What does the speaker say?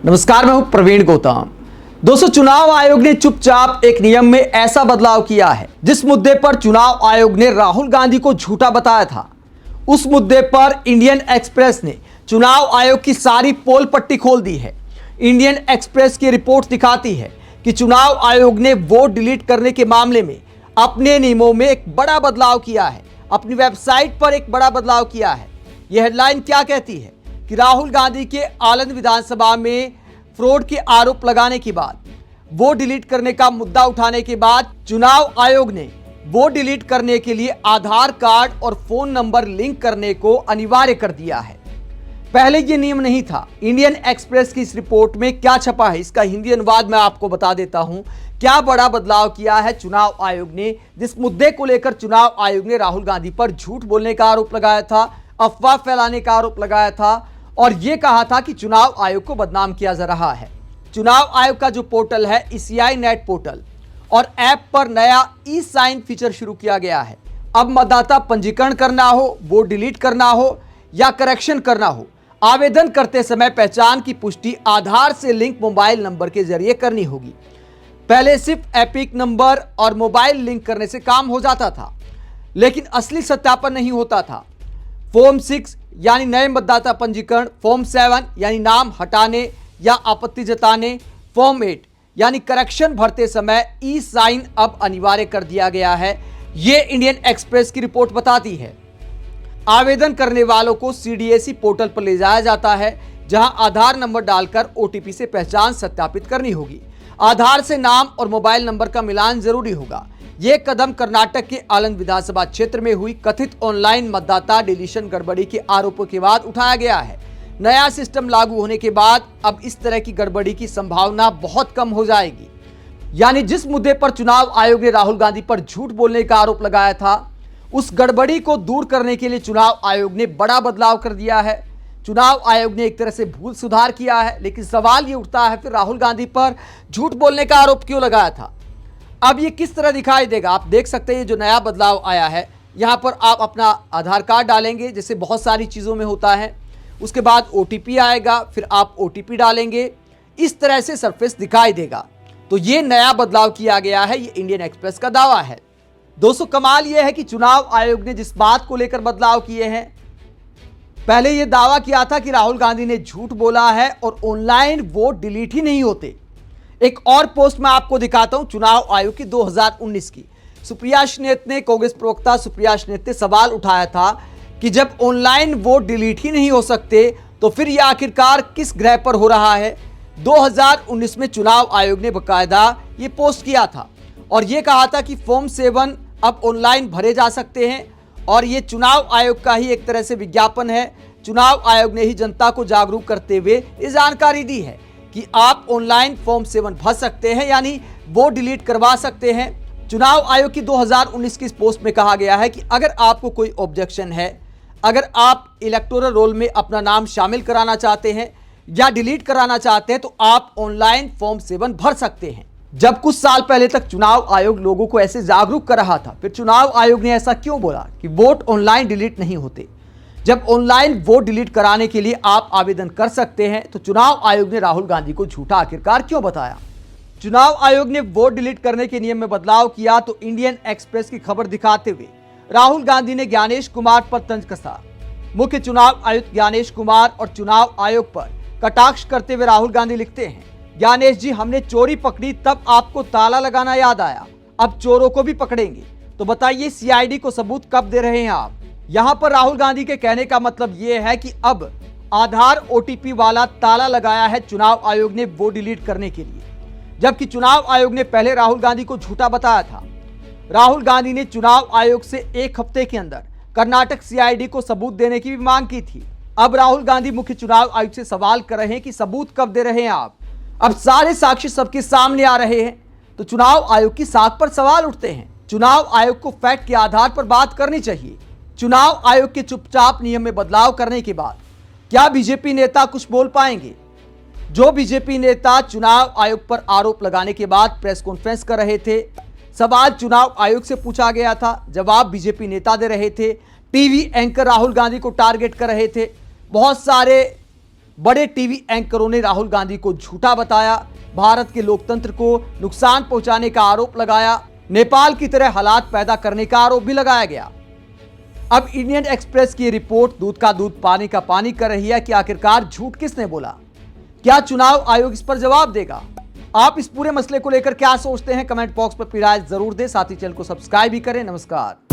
नमस्कार, मैं हूं प्रवीण गौतम। दोस्तों, चुनाव आयोग ने चुपचाप एक नियम में ऐसा बदलाव किया है जिस मुद्दे पर चुनाव आयोग ने राहुल गांधी को झूठा बताया था। उस मुद्दे पर इंडियन एक्सप्रेस ने चुनाव आयोग की सारी पोल पट्टी खोल दी है। इंडियन एक्सप्रेस की रिपोर्ट दिखाती है कि चुनाव आयोग ने वोट डिलीट करने के मामले में अपने नियमों में एक बड़ा बदलाव किया है, अपनी वेबसाइट पर एक बड़ा बदलाव किया है। यह हेडलाइन क्या कहती है कि राहुल गांधी के आनंद विधानसभा में फ्रॉड के आरोप लगाने के बाद, वोट डिलीट करने का मुद्दा उठाने के बाद चुनाव आयोग ने वोट डिलीट करने के लिए आधार कार्ड और फोन नंबर लिंक करने को अनिवार्य कर दिया है। पहले यह नियम नहीं था। इंडियन एक्सप्रेस की इस रिपोर्ट में क्या छपा है, इसका हिंदी अनुवाद मैं आपको बता देता हूं। क्या बड़ा बदलाव किया है चुनाव आयोग ने, जिस मुद्दे को लेकर चुनाव आयोग ने राहुल गांधी पर झूठ बोलने का आरोप लगाया था, अफवाह फैलाने का आरोप लगाया था और यह कहा था कि चुनाव आयोग को बदनाम किया जा रहा है। चुनाव आयोग का जो पोर्टल है ECI नेट पोर्टल और ऐप पर नया ई-साइन फीचर शुरू किया गया है। अब मतदाता पंजीकरण करना हो, वोट डिलीट करना हो या करेक्शन करना हो, आवेदन करते समय पहचान की पुष्टि आधार से लिंक मोबाइल नंबर के जरिए करनी होगी। पहले सिर्फ एपिक नंबर और मोबाइल लिंक करने से काम हो जाता था, लेकिन असली सत्यापन नहीं होता था। फॉर्म 6 यानी नए मतदाता पंजीकरण, फॉर्म 7 यानी नाम हटाने या आपत्ति जताने, फॉर्म 8 यानी करेक्शन भरते समय ई-साइन अब अनिवार्य कर दिया गया है। यह इंडियन एक्सप्रेस की रिपोर्ट बताती है। आवेदन करने वालों को CDSE पोर्टल पर ले जाया जाता है, जहां आधार नंबर डालकर OTP से पहचान सत्यापित करनी होगी। आधार से नाम और मोबाइल नंबर का मिलान जरूरी होगा। यह कदम कर्नाटक के आनंद विधानसभा क्षेत्र में हुई कथित ऑनलाइन मतदाता डिलीशन गड़बड़ी के आरोपों के बाद उठाया गया है। नया सिस्टम लागू होने के बाद अब इस तरह की गड़बड़ी की संभावना बहुत कम हो जाएगी। यानी जिस मुद्दे पर चुनाव आयोग ने राहुल गांधी पर झूठ बोलने का आरोप लगाया था, उस गड़बड़ी को दूर करने के लिए चुनाव आयोग ने बड़ा बदलाव कर दिया है। चुनाव आयोग ने एक तरह से भूल सुधार किया है, लेकिन सवाल ये उठता है फिर राहुल गांधी पर झूठ बोलने का आरोप क्यों लगाया था। अब ये किस तरह दिखाई देगा, आप देख सकते हैं। जो नया बदलाव आया है, यहाँ पर आप अपना आधार कार्ड डालेंगे, जैसे बहुत सारी चीज़ों में होता है। उसके बाद OTP आएगा, फिर आप OTP डालेंगे। इस तरह से सरफेस दिखाई देगा। तो ये नया बदलाव किया गया है, ये इंडियन एक्सप्रेस का दावा है। दोस्तों, कमाल यह है कि चुनाव आयोग ने जिस बात को लेकर बदलाव किए हैं, पहले यह दावा किया था कि राहुल गांधी ने झूठ बोला है और ऑनलाइन वोट डिलीट ही नहीं होते। एक और पोस्ट मैं आपको दिखाता हूं चुनाव आयोग की 2019 की। सुप्रिया श्रीनेत ने, कांग्रेस प्रवक्ता सुप्रिया श्रीनेत ने सवाल उठाया था कि जब ऑनलाइन वोट डिलीट ही नहीं हो सकते तो फिर यह आखिरकार किस ग्रह पर हो रहा है। 2019 में चुनाव आयोग ने बकायदा ये पोस्ट किया था और यह कहा था कि फॉर्म 7 अब ऑनलाइन भरे जा सकते हैं और ये चुनाव आयोग का ही एक तरह से विज्ञापन है। चुनाव आयोग ने ही जनता को जागरूक करते हुए ये जानकारी दी है कि आप ऑनलाइन फॉर्म 7 भर सकते हैं, यानी वोट डिलीट करवा सकते हैं। चुनाव आयोग की 2019 की इस पोस्ट में कहा गया है कि अगर आपको कोई ऑब्जेक्शन है, अगर आप इलेक्टोरल रोल में अपना नाम शामिल कराना चाहते हैं या डिलीट कराना चाहते हैं तो आप ऑनलाइन फॉर्म 7 भर सकते हैं। जब कुछ साल पहले तक चुनाव आयोग लोगों को ऐसे जागरूक कर रहा था, फिर चुनाव आयोग ने ऐसा क्यों बोला कि वोट ऑनलाइन डिलीट नहीं होते। जब ऑनलाइन वोट डिलीट कराने के लिए आप आवेदन कर सकते हैं तो चुनाव आयोग ने राहुल गांधी को झूठा आखिरकार क्यों बताया। चुनाव आयोग ने वोट डिलीट करने के नियम में बदलाव किया तो इंडियन एक्सप्रेस की खबर दिखाते हुए राहुल गांधी ने ज्ञानेश कुमार पर तंज कसा। मुख्य चुनाव आयुक्त ज्ञानेश कुमार और चुनाव आयोग पर कटाक्ष करते हुए राहुल गांधी लिखते हैं, ज्ञानेश जी, हमने चोरी पकड़ी तब आपको ताला लगाना याद आया, अब चोरों को भी पकड़ेंगे। तो बताइए CID को सबूत कब दे रहे हैं आप। यहां पर राहुल गांधी के कहने का मतलब यह है कि अब आधार OTP वाला ताला लगाया है चुनाव आयोग ने वोट डिलीट करने के लिए, जबकि चुनाव आयोग ने पहले राहुल गांधी को झूठा बताया था। राहुल गांधी ने चुनाव आयोग से एक हफ्ते के अंदर कर्नाटक CID को सबूत देने की भी मांग की थी। अब राहुल गांधी मुख्य चुनाव आयुक्त से सवाल कर रहे हैं कि सबूत कब दे रहे हैं आप। अब सारे साक्ष्य सबके सामने आ रहे हैं तो चुनाव आयोग की साख पर सवाल उठते हैं। चुनाव आयोग को फैक्ट के आधार पर बात करनी चाहिए। चुनाव आयोग के चुपचाप नियम में बदलाव करने के बाद क्या बीजेपी नेता कुछ बोल पाएंगे। जो बीजेपी नेता चुनाव आयोग पर आरोप लगाने के बाद प्रेस कॉन्फ्रेंस कर रहे थे, सवाल चुनाव आयोग से पूछा गया था, जवाब बीजेपी नेता दे रहे थे, टीवी एंकर राहुल गांधी को टारगेट कर रहे थे, बहुत सारे बड़े टीवी एंकरों ने राहुल गांधी को झूठा बताया, भारत के लोकतंत्र को नुकसान पहुंचाने का आरोप लगाया, नेपाल की तरह हालात पैदा करने का आरोप भी लगाया गया। अब इंडियन एक्सप्रेस की रिपोर्ट दूध का दूध पानी का पानी कर रही है कि आखिरकार झूठ किसने बोला। क्या चुनाव आयोग इस पर जवाब देगा? आप इस पूरे मसले को लेकर क्या सोचते हैं? कमेंट बॉक्स पर अपनी राय जरूर दें। साथ ही चैनल को सब्सक्राइब भी करें। नमस्कार।